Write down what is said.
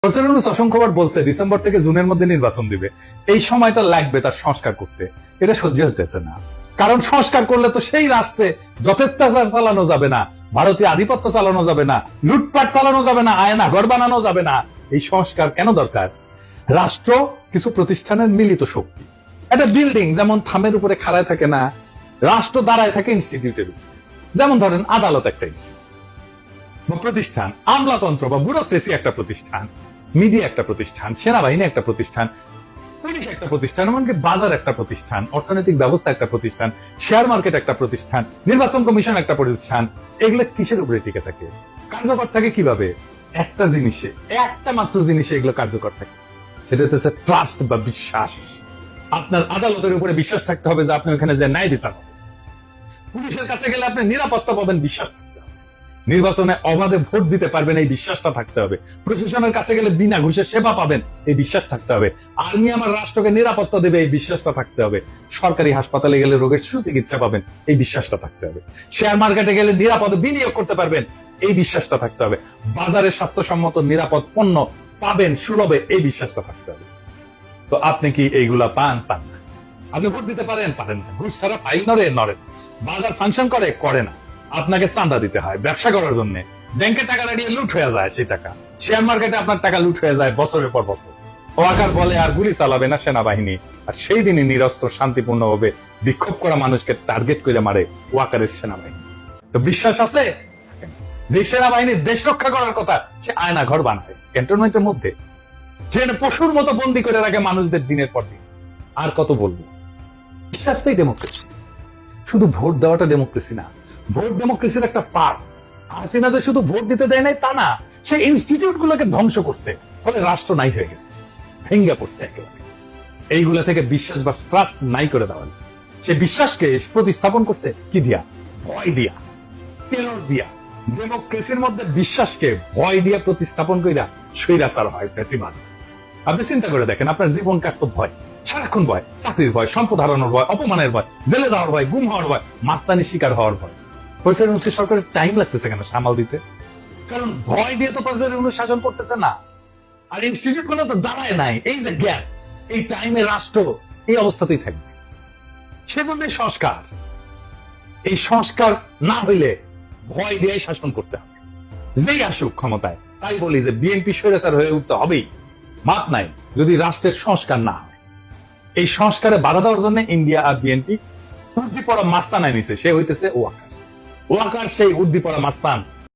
অসংখ্যবার বলছে ডিসেম্বর থেকে জুনের মধ্যে নির্বাচন দিবে। এই সময়টা লাগবে তার সংস্কার করতে, এটা সহ্য হতেছে না। কারণ সংস্কার করলে তো সেই রাষ্ট্রে যথেচ্ছাচার চালানো যাবে না, ভারতীয় আধিপত্য চালানো যাবে না, লুটপাট চালানো যাবে না, আয়না ঘর বানানো যাবে না। এই সংস্কার কেন দরকার? রাষ্ট্র কিছু প্রতিষ্ঠানের মিলিত শক্তি। একটা বিল্ডিং যেমন থামের উপরে খাড়ায় থাকে না, রাষ্ট্র দাঁড়ায় থাকে ইনস্টিটিউটের উপরে। যেমন ধরেন আদালত একটা প্রতিষ্ঠান, আমলাতন্ত্র বা ব্যুরোক্রেসি একটা প্রতিষ্ঠান, মিডিয়া একটা প্রতিষ্ঠান, সেনাবাহিনী একটা প্রতিষ্ঠান, পুলিশ একটা প্রতিষ্ঠান, এমনকি বাজার একটা প্রতিষ্ঠান, অর্থনৈতিক ব্যবস্থা একটা প্রতিষ্ঠান, শেয়ার মার্কেট একটা প্রতিষ্ঠান, নির্বাচন কমিশন একটা প্রতিষ্ঠান। এগুলো কিসের উপরে টিকে থাকে? কার্যকর থাকে কিভাবে? একটা জিনিসে, একটা মাত্র জিনিসে এগুলো কার্যকর থাকে, সেটা হচ্ছে ট্রাস্ট বা বিশ্বাস। আপনার আদালতের উপরে বিশ্বাস থাকতে হবে যে আপনি ওখানে যে ন্যায় বিচার পাবেন। পুলিশের কাছে গেলে আপনি নিরাপত্তা পাবেন, বিশ্বাস থাকতে হবে। নির্বাচনে অবাধে ভোট দিতে পারবেন, এই বিশ্বাসটা থাকতে হবে। প্রশাসনের কাছে গেলে বিনা ঘুষে সেবা পাবেন, এই বিশ্বাস থাকতে হবে। আর্মি আমার রাষ্ট্রকে নিরাপত্তা দেবে, এই বিশ্বাসটা থাকতে হবে। সরকারি হাসপাতালে গেলে রোগের সুচিকিৎসা পাবেন, এই বিশ্বাসটা থাকতে হবে। শেয়ার মার্কেটে গেলে নিরাপদে বিনিয়োগ করতে পারবেন, এই বিশ্বাসটা থাকতে হবে। বাজারে স্বাস্থ্যসম্মত নিরাপদ পণ্য পাবেন সুলভে, এই বিশ্বাসটা থাকতে হবে। তো আপনি কি এইগুলা পান? পান না। আপনি ভোট দিতে পারেন? পারেন না। ঘুষ ছাড়া ফাইল নড়ে। বাজার ফাংশন করে না। আপনাকে চাঁদা দিতে হয় ব্যবসা করার জন্য। ব্যাংকে টাকা রাখিয়ে লুট হয়ে যায় সেই টাকা। শেয়ার মার্কেটে আপনার টাকা লুট হয়ে যায় বছরের পর বছর। ওয়াকার বলে আর গুলি চালাবে না সেনাবাহিনী, আর সেই দিনই নিরস্ত্র শান্তিপূর্ণ ভাবে বিক্ষোভ করা মানুষকে টার্গেট করে মারে ওয়াকারের সেনাবাহিনী। তো বিশ্বাস আছে? যে সেনাবাহিনী দেশ রক্ষা করার কথা, সে আয়না ঘর বানায় ক্যান্টনমেন্টের মধ্যে, সেখানে পশুর মতো বন্দি করে রাখে মানুষদের দিনের পর দিন। আর কত বলবো? বিশ্বাসটাই ডেমোক্রেসি। শুধু ভোট দেওয়াটা ডেমোক্রেসি না, ভোট ডেমোক্রেসির একটা পার্ট। হাসিনা যে শুধু ভোট দিতে দেয় নাই তা না, সে ইনস্টিটিউট গুলোকে ধ্বংস করছে, ফলে রাষ্ট্র নাই হয়ে গেছে, ভেঙ্গে পড়ছে একেবারে। এইগুলা থেকে বিশ্বাস বা ট্রাস্ট নাই করে দেওয়া হয়েছে। সে বিশ্বাসকে প্রতিস্থাপন করছে কি দিয়া? ভয় দিয়া, টেরর দিয়া। ডেমোক্রেসির মধ্যে বিশ্বাসকে ভয় দিয়া প্রতিস্থাপন কইরা স্বৈরাচার হয়, ফ্যাসিবাদ। আপনি চিন্তা করে দেখেন, আপনার জীবন কাটতো ভয়, সারাক্ষণ ভয়, চাকরির ভয়, সম্পদ হারানোর ভয়, অপমানের ভয়, জেলে যাওয়ার ভয়, গুম হওয়ার ভয়, মাস্তানির শিকার হওয়ার ভয়। প্রেসিডেন্ট সরকারের টাইম লাগতেছে কেন সামাল দিতে? কারণ ভয় দিয়ে তো প্রেসিডেন্ট শাসন করতেছে না, আর ইনস্টিটিউট গুলো তো দাঁড়ায় নাই। এই যে গ্যাপ, এই টাইমে রাষ্ট্র এই অবস্থাতেই থাকবে। সেজন্য সংস্কার, এই সংস্কার না হইলে ভয় দিয়ে শাসন করতে হবে। যেই আসুক ক্ষমতায়, তাই বলি যে বিএনপি স্বৈরাচার হয়ে উঠতে হবেই, মাপ নাই যদি রাষ্ট্রের সংস্কার না হয়। এই সংস্কারে বাধা দেওয়ার জন্য ইন্ডিয়া আর বিএনপি উর্দি পড়া মাস্তান নিছে, সে হইতেছে ওয়াকার। সেই উর্দি পড়া মাস্তান